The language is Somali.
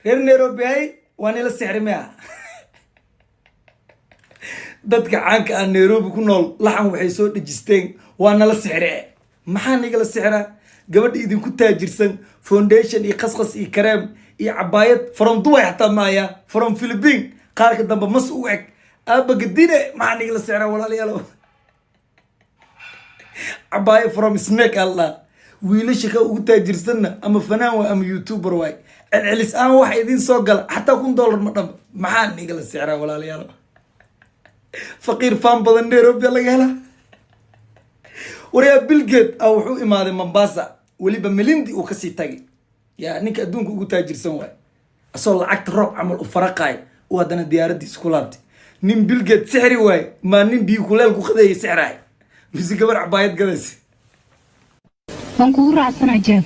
reer Nairobi hay waan ila sixir ma dadka caanka ah Nairobi ku nool laxan waxay soo dhajisteen waana la sixiree maxaa niga la sixira gabadha idinku taajirsan foundation iyo qasqas iyo kareem iyo cabaayad from Dubai hatta maaya from Philippines qaarka dambe mas u eg aba gadine maxaa niga la sixira walaalayaal cabaayad from Snake Allah wiilasha ka ugu taajirsanna ama fanaan waa ama YouTuber waay celcelis aan wax idin soo gal hatta $1 ma dhab maxaa niga la sixira walaalayaal فقير فان بدن نيروبي laga hela wariya Bill Gates aw wuxuu imaaday Mombasa waliba milindi uu ka sii tagay ya ninka adduunka ugu taajirsan waay asoo lacagta roob amal u faraqay oo hadana diyaaradiis ku laabtay nin Bill Gates sixri waay ma nin biyo kuleel ku qaday sixray misi gabar cabaayad gadays waan kugu raacsanahay jeef